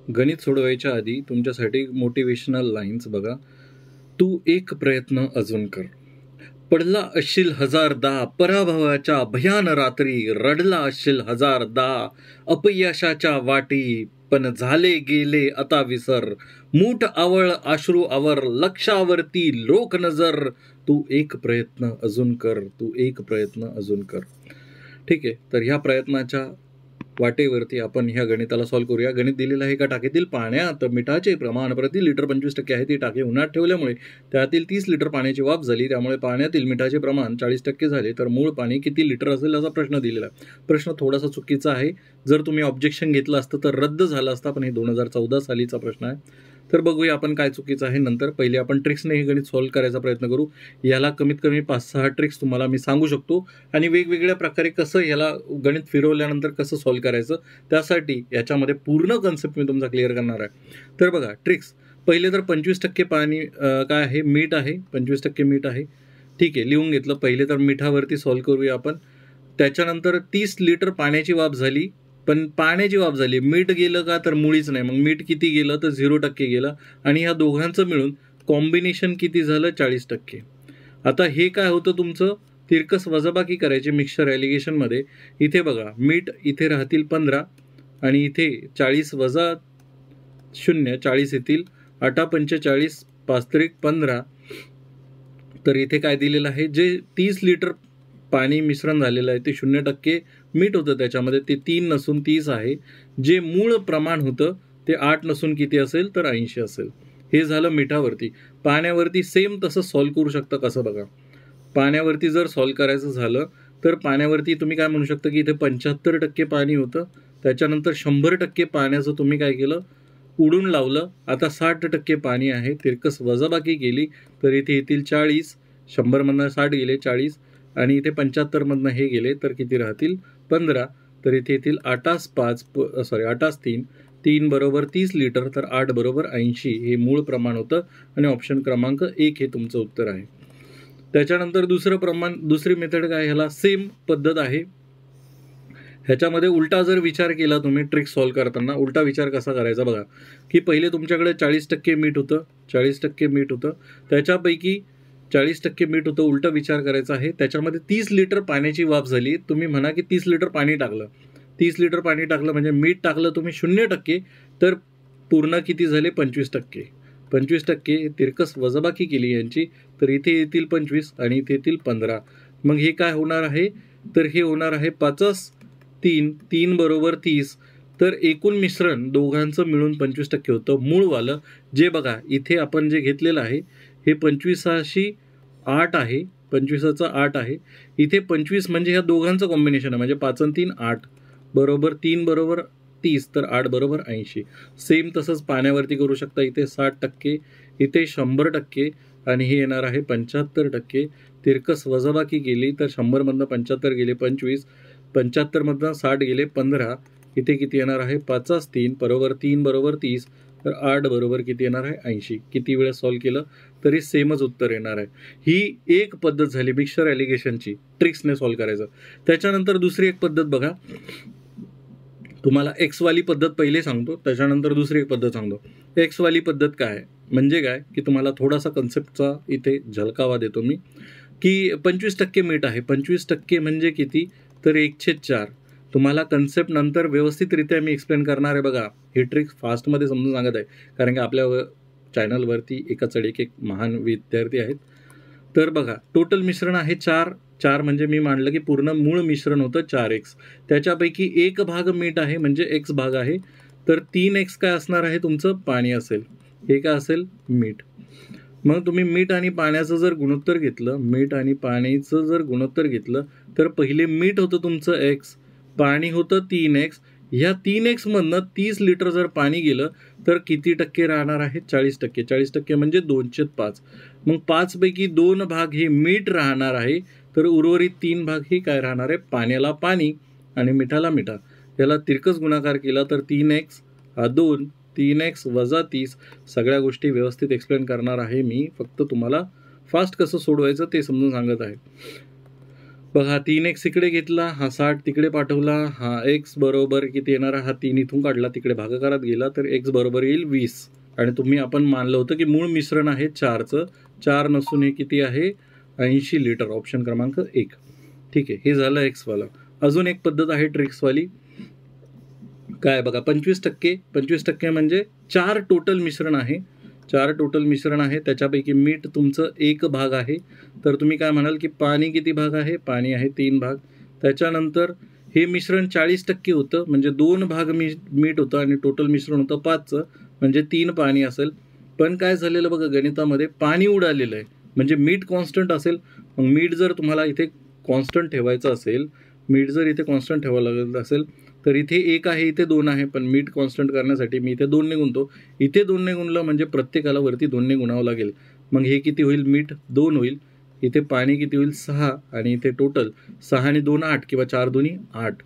गणित सोडवायच्या आधी तुमच्यासाठी मोटिवेशनल लाईन्स बघा. तू एक प्रयत्न अजून कर. पडला असशील हजारदा पराभवाच्या भयान रात्री, रडला असशील हजारदा अपयशाच्या वाटी, पण झाले गेले आता विसर. मूठ आवळ अश्रू आवर लक्षावरती लोक नजर. तू एक प्रयत्न अजून कर, तू एक प्रयत्न अजून कर. ठीक आहे, तर ह्या प्रयत्नाच्या वाटेवरती आपण ह्या गणिताला सॉल्व्ह करूया. गणित दिलेलं आहे, एका टाकीतील पाण्यात मिठाचे प्रमाण प्रति लिटर 25% आहे. ती टाकी उन्हात ठेवल्यामुळे त्यातील 30 लिटर पाण्याची वाफ झाली. त्यामुळे पाण्यातील मिठाचे प्रमाण 40% झाले. तर मूळ पाणी किती लिटर असेल असा प्रश्न दिलेला आहे. प्रश्न थोडासा चुकीचा आहे. जर तुम्ही ऑब्जेक्शन घेतलं असतं तर रद्द झालं असता, पण हे 2014 सालीचा प्रश्न आहे. तर बघूया आपण काय चुकीचं आहे नंतर. पहिले आपण ट्रिक्सने हे गणित सॉल्व्ह करायचा प्रयत्न करू. याला कमीत कमी 5-6 ट्रिक्स तुम्हाला मी सांगू शकतो आणि वेगवेगळ्या प्रकारे कसं याला गणित फिरवल्यानंतर कसं सॉल्व्ह करायचं, त्यासाठी याच्यामध्ये पूर्ण कन्सेप्ट मी तुमचा क्लिअर करणार आहे. तर बघा ट्रिक्स. पहिले तर 25% पाणी काय आहे, मीठ आहे. 25% मीठ आहे. ठीक आहे, लिहून घेतलं. पहिले तर मिठावरती सॉल्व्ह करूया आपण. त्याच्यानंतर 30 लिटर पाण्याची वाफ झाली, पण पाण्याची वाफ झाली, मीठ गेलं का तर मुळीच नाही. मग मीठ किती गेलं तर 0% गेलं आणि ह्या दोघांचं मिळून कॉम्बिनेशन किती झालं 40%. आता हे काय होतं तुमचं, तिरकस वजाबाकी करायची मिक्सचर ॲलिगेशनमध्ये. इथे बघा मीठ इथे राहतील 15 आणि इथे 40 वजा 0 40 येतील. 8 45 5 15. तर इथे काय दिलेलं आहे, जे 30 लिटर पाणी मिश्रण झालेलं आहे ते 0% मीठ होतं त्याच्यामध्ये, ते 3 नसून 30 आहे. जे मूळ प्रमाण होतं ते 8 नसून किती असेल तर 80 असेल. हे झालं मिठावरती. पाण्यावरती सेम तसं सॉल्व्ह करू शकता. कसं बघा, पाण्यावरती जर सॉल्व्ह करायचं झालं तर पाण्यावरती तुम्ही काय म्हणू शकता की इथे 75% पाणी होतं. त्याच्यानंतर 100% पाण्याचं तुम्ही काय केलं, उडून लावलं. आता 60% पाणी आहे. तिरकस वजाबाकी केली तर इथे येतील 40. 100मधनं 60 गेले 40 आणि इथे 75मधनं हे गेले तर किती राहतील 15. तर इथे येतील 8 3 बरोबर 30 लिटर, तर 8 बरोबर 80 हे मूळ प्रमाण होतं आणि ऑप्शन क्रमांक 1 हे तुमचं उत्तर आहे. त्याच्यानंतर दुसरी मेथड काय, ह्याला सेम पद्धत आहे. ह्याच्यामध्ये उलटा जर विचार केला तुम्ही ट्रिक सॉल्व्ह करताना, उलटा विचार कसा करायचा बघा, की पहिले तुमच्याकडे 40% मीठ होतं. 40% मीठ होतं, त्याच्यापैकी 40% मीठ होतं. उलटा विचार करायचा आहे. त्याच्यामध्ये 30 लिटर पाण्याची वाफ झाली. तुम्ही म्हणा की 30 लिटर पाणी टाकलं. 30 लिटर पाणी टाकलं म्हणजे मीठ टाकलं तुम्ही 0%, तर पूर्ण किती झाले 25%. 25% तिरकस वजाबाकी केली यांची, तर इथे येतील 25 आणि इथे येतील 15. मग हे काय होणार आहे, तर हे होणार आहे 5 3 बरोबर 30. तर एकूण मिश्रण दोघांचं मिळून 25% होतं मूळवालं. जे बघा इथे आपण जे घेतलेलं आहे हे 25शी 8 आहे. 25चा 8 आहे. इथे 25 म्हणजे ह्या दोघांचं कॉम्बिनेशन आहे, म्हणजे 5 आणि 3 8 बरोबर 3 बरोबर 30, तर 8 बरोबर 80. सेम तसंच पाण्यावरती करू शकता. इथे 60%, इथे 100% आणि हे येणार आहे 75%. तिरकस वजाबाकी केली तर 100मधनं 75 गेले 25, 75मधनं 60 गेले 15. इथे किती येणार आहे 5 3 बरोबर 3 बरोबर 30, तर 8 बरोबर किती येणार आहे 80. किती वेळा सॉल्व्ह केलं तरी सेमच उत्तर येणार आहे. ही एक पद्धत झाली मिक्सचर ॲलिगेशनची, ट्रिक्सने सॉल्व्ह करायचं. त्याच्यानंतर दुसरी एक पद्धत बघा, तुम्हाला एक्सवाली पद्धत पहिले सांगतो, त्याच्यानंतर दुसरी एक पद्धत सांगतो. एक्सवाली पद्धत काय आहे म्हणजे काय, की तुम्हाला थोडासा कन्सेप्टचा इथे झलकावा देतो मी, की 25% मीठ आहे. 25% म्हणजे किती, तर 1/4. तुम्हाला कन्सेप्ट नंतर व्यवस्थितरित्या मी एक्सप्लेन करणार आहे. बघा हे ट्रिक फास्टमध्ये समजून सांगत आहे, कारण की आपल्या चॅनलवरती एका चढ एक महान विद्यार्थी आहेत. तर बघा टोटल मिश्रण आहे 4 म्हणजे मी मांडलं की पूर्ण मूळ मिश्रण होतं 4x. त्याच्यापैकी 1 भाग मीठ आहे म्हणजे x भाग आहे. तर 3x काय असणार आहे तुमचं पाणी असेल. हे काय असेल मीठ. मग तुम्ही मीठ आणि पाण्याचं जर गुणोत्तर घेतलं, मीठ आणि पाण्याचं जर गुणोत्तर घेतलं तर पहिले मीठ होतं तुमचं x, पाणी होतं 3x. ह्या 3x मधनं 30 लिटर जर पाणी गेलं तर किती टक्के राहणार आहे 40%. 40% म्हणजे 2/5. मग 5 पैकी 2 भाग हे मीठ राहणार आहे, तर उर्वरित 3 भाग हे काय राहणार आहे, पाण्याला पाणी आणि मिठाला मिठा. याला तिरकस गुणाकार केला तर 3x हा 2, 3x वजा 30. सगळ्या गोष्टी व्यवस्थित एक्सप्लेन करणार आहे मी, फक्त तुम्हाला फास्ट कसं सोडवायचं ते समजून सांगत आहे. बघा 3x इकडे घेतला, हा 60 तिकडे पाठवला, हा x बरोबर किती येणार, हा 3 इथून काढला तिकडे भागाकारात गेला तर x बरोबर येईल 20. आणि तुम्ही आपण मानलं होतं की मूळ मिश्रण आहे 4चं, 4 नसून हे किती आहे 80 लिटर, ऑप्शन क्रमांक 1. ठीक आहे, हे झालं एक्सवाला. अजून एक पद्धत आहे ट्रिक्सवाली, काय बघा 25%. 25% म्हणजे 4 टोटल मिश्रण आहे, 4 टोटल मिश्रण आहे, त्याच्यापैकी मीठ तुमचं 1 भाग आहे. तर तुम्ही काय म्हणाल की पाणी किती भाग आहे, पाणी आहे 3 भाग. त्याच्यानंतर हे मिश्रण 40% होतं, म्हणजे 2 भाग मीठ होतं आणि टोटल मिश्रण होतं 5चं, म्हणजे 3 पाणी असेल. पण काय झालेलं बघा गणितामध्ये पाणी उडालेलं आहे, म्हणजे मीठ कॉन्स्टंट असेल. मग मीठ जर तुम्हाला इथे कॉन्स्टंट ठेवायचं असेल, मीठ जर इथे कॉन्स्टंट ठेवायला लागलं असेल तर इथे 1 आहे, इथे 2 आहे, पण मीठ कॉन्स्टंट करण्यासाठी मी इथे 2 ने गुणतो. इथे 2 ने गुणलं म्हणजे प्रत्येकाला वरती 2 ने गुणावं लागेल. मग हे किती होईल, मीठ 2 होईल, इथे पाणी किती होईल 6, आणि इथे टोटल 6 आणि 2 8 किंवा 4 2 8.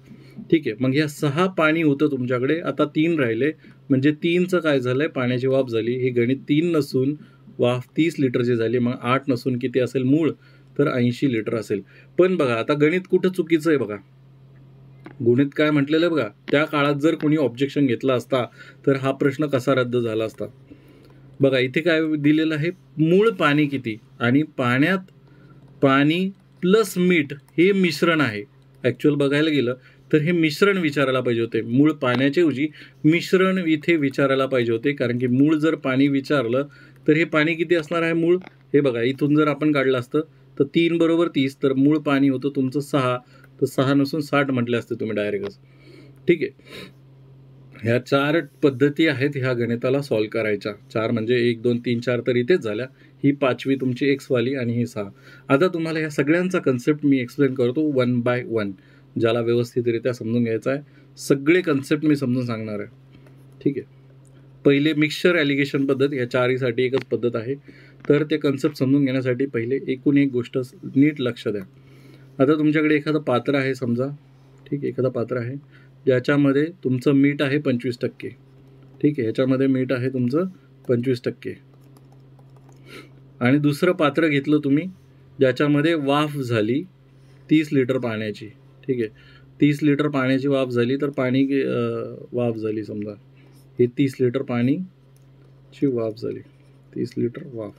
ठीक आहे, मग ह्या 6 पाणी होतं तुमच्याकडे, आता 3 राहिले, म्हणजे 3चं काय झालंय, पाण्याची वाफ झाली. हे गणित 3 नसून वाफ 30 लिटरची झाली. मग 8 नसून किती असेल मूळ, तर 80 लिटर असेल. पण बघा आता गणित कुठं चुकीचं आहे बघा, गणित काय म्हटलेलं आहे बघा, त्या काळात जर कोणी ऑब्जेक्शन घेतला असता तर हा प्रश्न कसा रद्द झाला असता. बघा इथे काय दिलेलं आहे, मूळ पाणी किती, आणि पाण्यात पाणी प्लस मीठ हे मिश्रण आहे. ॲक्च्युअल बघायला गेलं तर हे मिश्रण विचारायला पाहिजे होते, मूळ पाण्याच्या ऐवजी मिश्रण इथे विचारायला पाहिजे होते. कारण की मूळ जर पाणी विचारलं तर हे पाणी किती असणार आहे मूळ, हे बघा इथून जर आपण काढलं असतं तर 3 बरोबर 30, तर मूळ पाणी होतं तुमचं 6, तर 6 नसून 60 म्हटले असते तुम्ही डायरेक्टच. ठीक आहे, ह्या 4 पद्धती आहेत ह्या गणिताला सॉल्व करायच्या. 4 म्हणजे 1 2 3 4 तर इथेच झाल्या, ही 5वी तुमची एक्सवाली आणि ही 6. आता तुम्हाला ह्या सगळ्यांचा कन्सेप्ट मी एक्सप्लेन करतो 1 बाय 1, ज्याला व्यवस्थितरित्या समजून घ्यायचा आहे. सगळे कन्सेप्ट मी समजून सांगणार आहे. ठीक आहे, पहिले मिक्सचर ॲलिगेशन पद्धत, या 4हीसाठी एकच पद्धत आहे. तर ते कन्सेप्ट समजून घेण्यासाठी पहिले एकूण एक गोष्ट नीट लक्ष द्या. आता तुमच्याकडे एखादं पात्र आहे समजा, ठीक, एखादं पात्र आहे ज्याच्यामध्ये तुमचं मीठ आहे 25%. ठीक आहे, ह्याच्यामध्ये मीठ आहे तुमचं 25%. आणि दुसरं पात्र घेतलं तुम्ही ज्याच्यामध्ये वाफ झाली 30 लिटर पाण्याची. ठीक आहे, 30 लिटर पाण्याची वाफ झाली, तर पाणी वाफ झाली समजा, हे 30 लिटर पाणीची वाफ झाली, 30 लिटर वाफ.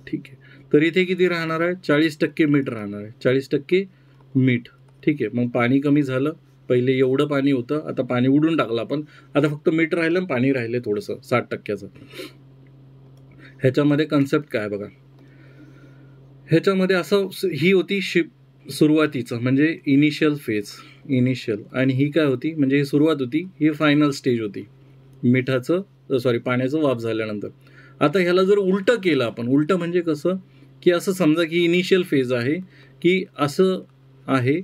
ठीक आहे, तर इथे किती राहणार आहे, 40% मीठ राहणार आहे, 40% मीठ. ठीक आहे, मग पाणी कमी झालं, पहिले एवढं पाणी होतं, आता पाणी उडून टाकलं आपण, आता फक्त मीठ राहिलं, पाणी राहिलं थोडंसं 60%चं. ह्याच्यामध्ये कन्सेप्ट काय बघा, ह्याच्यामध्ये असं ही होती सुरुवातीचं म्हणजे इनिशियल फेज, इनिशियल, आणि ही काय होती म्हणजे ही सुरुवात होती, ही फायनल स्टेज होती पाण्याचं वाफ झाल्यानंतर. आता ह्याला जर उलटं केलं आपण, उलटं म्हणजे कसं की असं समजा की इनिशियल फेज आहे, की असं आहे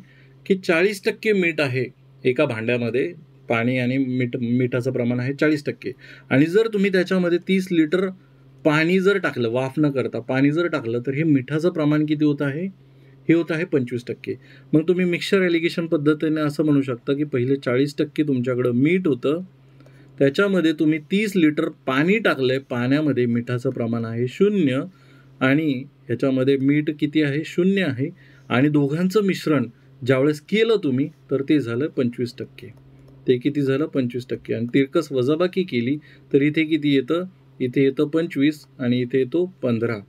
की 40% मीठ आहे एका भांड्यामध्ये, पाणी आणि मिठाचं प्रमाण आहे 40%, आणि जर तुम्ही त्याच्यामध्ये 30 लिटर पाणी जर टाकलं, वाफ न करता पाणी जर टाकलं, तर हे मिठाचं प्रमाण किती होत आहे, हे होत आहे 25%. मग तुम्ही मिक्सचर ॲलिगेशन पद्धतीने असं म्हणू शकता की पहिले 40% तुमच्याकडं मीठ होतं, त्याच्यामध्ये तुम्ही 30 लिटर पाणी टाकलंय, पाण्यामध्ये मिठाचं प्रमाण आहे 0, आणि ह्याच्यामध्ये मीठ किती आहे 0 आहे, आणि दोघांचं मिश्रण ज्यावेळेस केलं तुम्ही तर ते झालं 25%. ते किती झालं 25%, आणि तिरकस वजाबाकी केली तर इथे किती येतं, इथे येतं 25 आणि इथे येतो 15.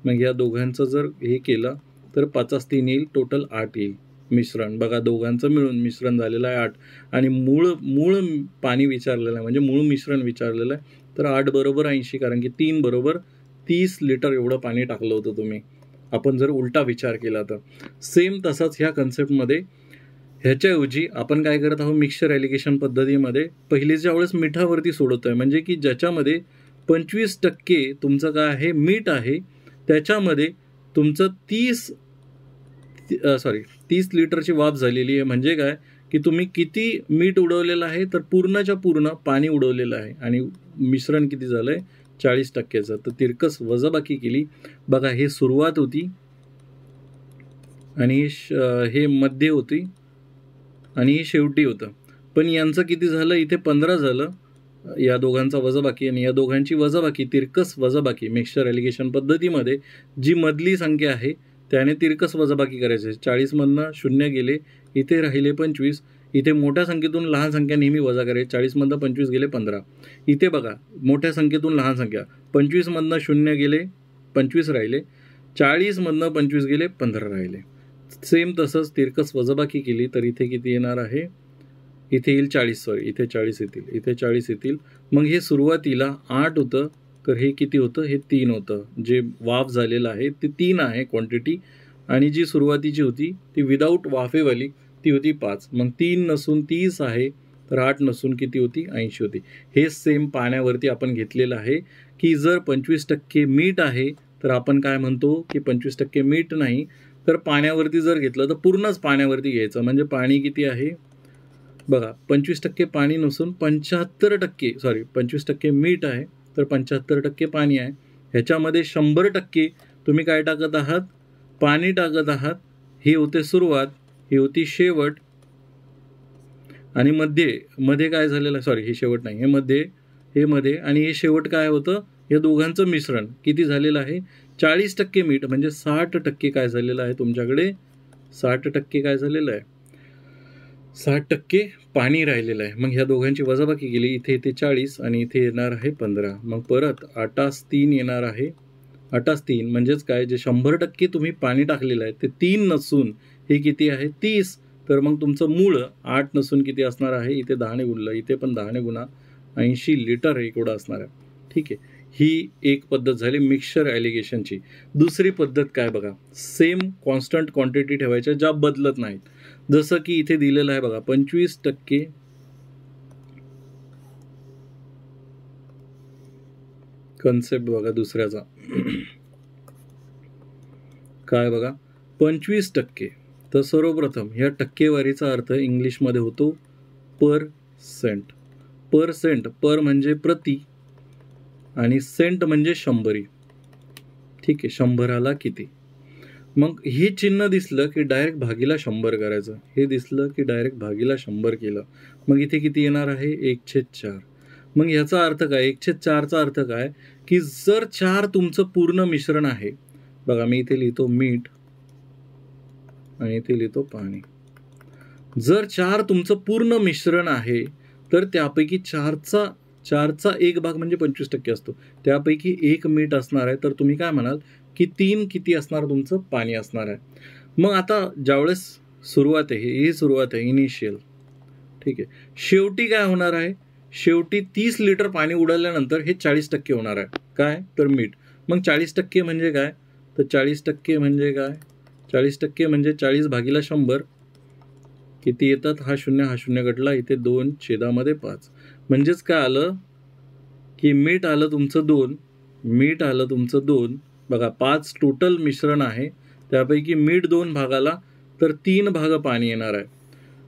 मग या दोघांचं जर हे केलं तर 5 3 येईल, टोटल 8 येईल मिश्रण. बघा दोघांचं मिळून मिश्रण झालेलं आहे 8, आणि मूळ पाणी विचारलेलं आहे म्हणजे मूळ मिश्रण विचारलेलं आहे, तर 8 बरोबर 80, कारण की 3 बरोबर 30 लिटर एवढं पाणी टाकलं होतं तुम्ही. आपण जर उलटा विचार केला तर सेम तसाच ह्या कन्सेप्टमध्ये, ह्याच्याऐवजी आपण काय करत आहोत मिक्सचर ॲलिगेशन पद्धतीमध्ये, पहिले ज्यावेळेस मिठावरती सोडवतो आहे, म्हणजे की ज्याच्यामध्ये 25% तुमचं काय आहे मीठ आहे, त्याच्यामध्ये तुमचं 30 लिटरची वाफ झालेली आहे. म्हणजे काय की तुम्ही किती मीठ उडवलेलं आहे, तर पूर्णच्या पूर्ण पाणी उडवलेलं आहे, आणि मिश्रण किती झालं आहे 40%चं. तर तिरकस वजाबाकी केली, बघा हे सुरुवात होती आणि हे मध्ये होती आणि हे शेवटी होतं. पण यांचं किती झालं, इथे 15 झालं, या दोघांचा वजाबाकी आणि या दोघांची वजाबाकी, तिरकस वजाबाकी मिक्सचर ॲलिगेशन पद्धतीमध्ये जी मधली संख्या आहे त्याने तिरकस वजाबाकी करायचे. 40मधनं 0 गेले, इथे राहिले 25. इथे मोठ्या संख्येतून लहान संख्या नेहमी वजा करायची. 40मधनं 25 गेले 15. इथे बघा मोठ्या संख्येतून लहान संख्या 25मधनं 0 गेले 25 राहिले, 40मधनं 25 गेले 15 राहिले. सेम तसंच तिरकस वजाबाकी केली तर इथे किती येणार आहे, इथे येईल 40, सॉरी इथे 40 येतील, इथे 40 येतील. मग हे सुरुवातीला 8 होतं तर हे किती होतं, हे 3 होतं. जे वाफ झालेलं आहे ते 3 आहे क्वांटिटी, आणि जी सुरुवातीची होती ती विदाऊट वाफेवाली ती होती 5. मग 3 नसून 30 आहे तर 8 नसून किती होती, 80 होती. हे सेम पाण्यावरती आपण घेतलेलं आहे की जर 25% मीठ आहे तर आपण काय म्हणतो की 25% मीठ नाही, तर पाण्यावरती जर घेतलं तर पूर्णच पाण्यावरती घ्यायचं. म्हणजे पाणी किती आहे बघा, 25% पाणी नसून 75%, सॉरी 25% मीठ आहे तर 75% पाणी आहे. ह्याच्यामध्ये 100% तुम्ही काय टाकत आहात, पाणी टाकत आहात. ही होते सुरुवात, ही होती शेवट, आणि मध्ये काय झालेलं आहे, सॉरी हे शेवट नाही, हे मध्ये आणि हे शेवट काय होतं, या दोघांचं मिश्रण किती झालेलं आहे, 40% मीठ म्हणजे 60% काय झालेलं आहे तुमच्याकडे, 60% काय झालेलं आहे, 60% पाणी राहिलेलं आहे. मग ह्या दोघांची वजाबाकी केली, इथे 40 आणि इथे येणार आहे 15. मग परत 8×3 येणार आहे. 8×3 म्हणजेच काय, जे 100% तुम्ही पाणी टाकलेलं आहे ते 3 नसून हे किती आहे, 30. तर मग तुमचं मूळ 8 नसून किती असणार आहे, इथे 10ने गुणलं, इथे पण 10ने गुणा, 80 लिटर एवढं असणार आहे. ठीक आहे, ही एक पद्धत झाली मिक्सचर ॲलिगेशनची. दुसरी पद्धत काय बघा, सेम कॉन्स्टंट क्वांटिटी ठेवायच्या ज्या बदलत नाहीत. जसं की इथे दिलेलं आहे बघा, 25% कन्सेप्ट बघा दुसऱ्याचा काय बघा, 25%. तर सर्वप्रथम या टक्केवारीचा अर्थ इंग्लिशमध्ये होतो %. पर म्हणजे प्रति आणि सेंट म्हणजे 100. ठीक आहे, 100ला किती. मग हे चिन्ह दिसलं की डायरेक्ट भागीला 100 करायचं, हे दिसलं की डायरेक्ट भागीला 100 केलं. मग इथे किती येणार आहे, 1/4. मग ह्याचा अर्थ काय, 1/4चा अर्थ काय की जर 4 तुमचं पूर्ण मिश्रण आहे, बघा मी इथे लिहितो मीठ आणि इथे लिहितो पाणी. जर 4 तुमचं पूर्ण मिश्रण आहे तर त्यापैकी 4चा 1 भाग म्हणजे 25% असतो, त्यापैकी 1 मीठ असणार आहे. तर तुम्ही काय म्हणाल की 3 किती असणार तुमचं, पाणी असणार आहे. मग आता ज्यावेळेस सुरुवात आहे, ही सुरुवात आहे इनिशियल. ठीक आहे, शेवटी काय होणार आहे, शेवटी 30 लिटर पाणी उडवल्यानंतर हे 40% होणार आहे, काय तर मीठ. मग 40% म्हणजे काय, तर 40% म्हणजे काय, 40% म्हणजे 40/100 किती येतात, हा 0 घटला, इथे 2/5. म्हणजेच काय आलं की मीठ आलं तुमचं 2, बघा 5 टोटल मिश्रण आहे, त्यापैकी मीठ 2 भागाला तर 3 भाग पाणी येणार आहे.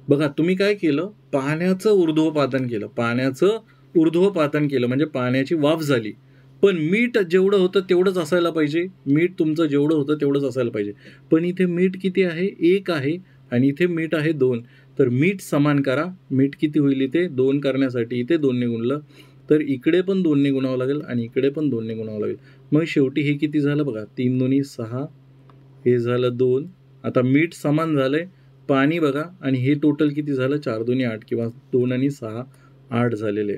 बघा तुम्ही काय केलं, पाण्याचं ऊर्ध्वपातन केलं म्हणजे पाण्याची वाफ झाली. पण मीठ जेवढं होतं तेवढंच असायला पाहिजे, मीठ तुमचं जेवढं होतं तेवढंच असायला पाहिजे. पण इथे मीठ किती आहे, 1 आहे, आणि इथे मीठ आहे 2. तर मीठ समान करा, मीठ किती होईल, इथे 2 करण्यासाठी इथे 2ने गुणलं, तर इकडे पण 2ने गुणावं लागेल आणि इकडे पण 2ने गुणावं लागेल. मग शेवटी हे किती झालं बघा, 3 दुनी 6, हे झालं 2. आता मीठ समान झालंय, पाणी बघा, आणि हे टोटल किती झालं, 4 दुनी 8 किंवा 2 आणि 6 8 झालेले.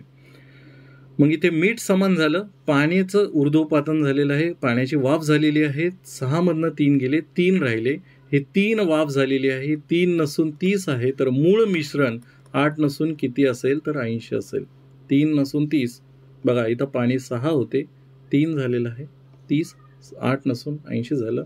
मग इथे मीठ समान झालं, पाण्याचं ऊर्ध्वपातन झालेलं आहे, पाण्याची वाफ झालेली आहे, 6मधनं 3 गेले, 3 राहिले, हे 3 वाफ झालेली आहे, 3 नसून 30 आहे. तर मूळ मिश्रण 8 नसून किती असेल, तर 80 असेल. 3 नसून 30, बघा इथं पाणी 6 होते, 3 झालेलं आहे, 30, 8 नसून 80 झालं.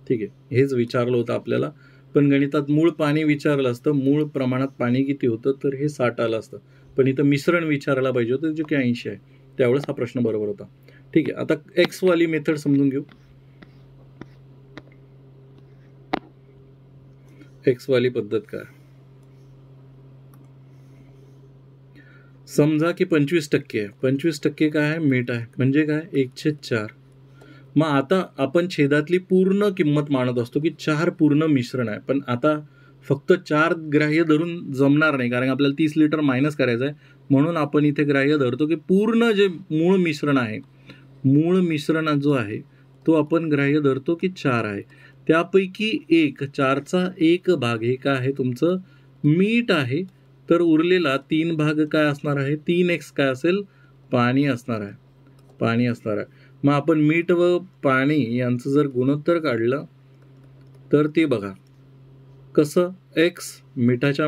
ठीक आहे, हेच विचारलं होतं आपल्याला, पण गणितात मूळ पाणी विचारलं असतं, मूळ प्रमाणात पाणी किती होतं, तर हे 60 आलं असतं. पण इथं मिश्रण विचारायला पाहिजे होतं जे की 80 आहे, त्यावेळेस हा प्रश्न बरोबर होता. ठीक आहे, आता एक्स वाली मेथड समजून घेऊ. एक्स वाली पद्धत काय, समजा की 25% आहे, 25% काय आहे, मीठ आहे, म्हणजे काय 1/4. मग आता आपण छेदातली पूर्ण किंमत मानत असतो की 4 पूर्ण मिश्रण आहे, पण आता फक्त 4 ग्राह्य धरून जमणार नाही, कारण आपल्याला 30 लिटर मायनस करायचं आहे. म्हणून आपण इथे ग्राह्य धरतो की पूर्ण जे मूळ मिश्रण आहे, मूळ मिश्रण जो आहे तो आपण ग्राह्य धरतो की 4 आहे. त्यापैकी 4चा 1 भाग हे काय आहे तुमचं मीठ आहे. तर उरलेला 3 भाग काय असणार आहे, 3x काय असेल, पाणी असणार आहे, पाणी असणार आहे. मग आपण मीठ व पाणी यांचं जर गुणोत्तर काढलं तर ते बघा कसं, x मिठाच्या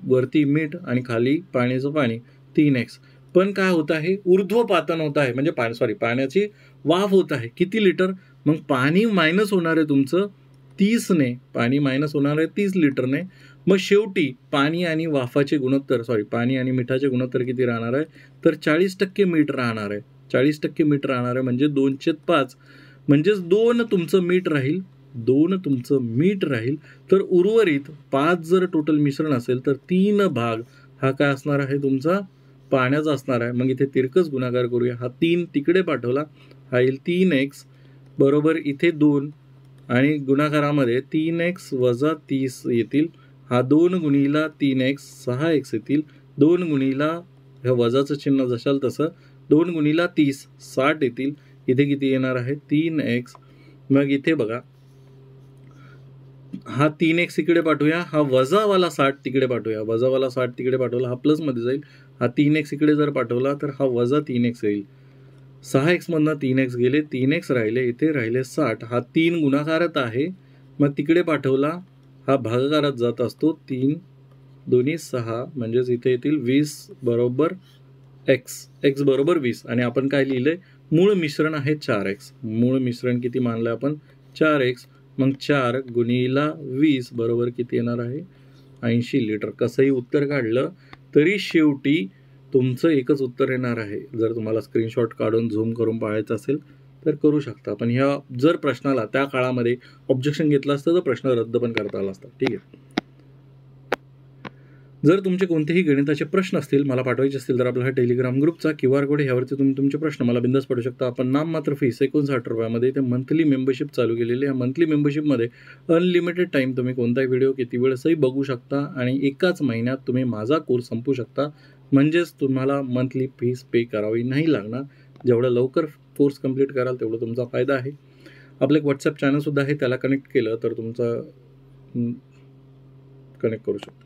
वरती मीठ आणि खाली पाण्याचं पाणी 3x. पण काय होत आहे, ऊर्ध्वपातन होत आहे, म्हणजे पाण्याची वाफ होत आहे. किती लिटर, मग पाणी मायनस होणार आहे तुमचं 30ने, पाणी मायनस होणार आहे 30 लिटरने. मग शेवटी पाणी आणि वाफाचे गुणोत्तर पाणी आणि मिठाचे गुणोत्तर किती राहणार आहे, तर 40% मीठ राहणार आहे. 40% मीठ राहणार आहे म्हणजे 2/5, म्हणजेच 2 तुमचं मीठ राहील, 2 तुमचं मीठ राहील. तर उर्वरित 5 जर टोटल मिश्रण असेल तर 3 भाग हा काय असणार आहे तुमचा पाण्याचा असणार आहे. मग इथे तिरकस गुणाकार करूया. हा 3 तिकडे पाठवला, हा येईल 3x बरोबर इथे 2 आणि गुणाकारामध्ये 3x वजा 30 येतील. हा 2 गुणिला 3x 6x येतील. 2 गुणिला ह्या वजाचं चिन्ह जशाल तसं 2 गुणिला 30 60 येतील. इथे किती येणार आहे 3x. मग इथे बघा हा 3x इकडे पाठवूया, हा वजावाला 60 तिकडे पाठवूया, वजावाला 60 तिकडे पाठवला, हा प्लसमध्ये जाईल. हा 3x इकडे जर पाठवला तर हा वजा 3x येईल. 6x मधनं 3x गेले, 3x राहिले, इथे राहिले 60. हा 3 गुणाकारात आहे, मग तिकडे पाठवला, हा भागाकारात जात असतो. 3 दोन्ही 6 म्हणजेच इथे येतील 20 बरोबर x बरोबर 20. आणि आपण काय लिहिलंय, मूळ मिश्रण आहे 4x. मूळ मिश्रण किती मानलं आपण 4x. मग 4 गुणिला 20 बरोबर किती येणार आहे 80 लिटर. कसंही उत्तर काढलं तरी शेवटी तुमचं एकच उत्तर येणार आहे. जर तुम्हाला स्क्रीनशॉट काढून झूम करून पाहायचं असेल तर करू शकता. पण ह्या जर प्रश्नाला त्या काळामध्ये ऑब्जेक्शन घेतलं असतं तर प्रश्न रद्द पण करता आला असता. ठीक आहे. जर तुमचे कोणतेही गणिताचे प्रश्न असतील, मला पाठवायचे असतील तर आपला हा टेलिग्राम ग्रुपचा QR कोड ह्यावरती तुम्ही तुमचे प्रश्न मला बिंदास पाठवू शकता. आपण नाममात्र फीस 59 रुपयामध्ये ते मंथली मेंबरशिप चालू केलेली आहे. मंथली मेंबरशिपमध्ये अनलिमिटेड टाईम तुम्ही कोणताही व्हिडिओ किती वेळेसही बघू शकता आणि एकाच महिन्यात तुम्ही माझा कोर्स संपू शकता. म्हणजेच तुम्हाला मंथली फीस पे करावी नाही लागणार. जेवढं लवकर कोर्स कंप्लीट कराल तेवढं तुमचा फायदा आहे. आपलं एक व्हॉट्सअप चॅनलसुद्धा आहे, त्याला कनेक्ट केलं तर तुमचा कनेक्ट करू शकता.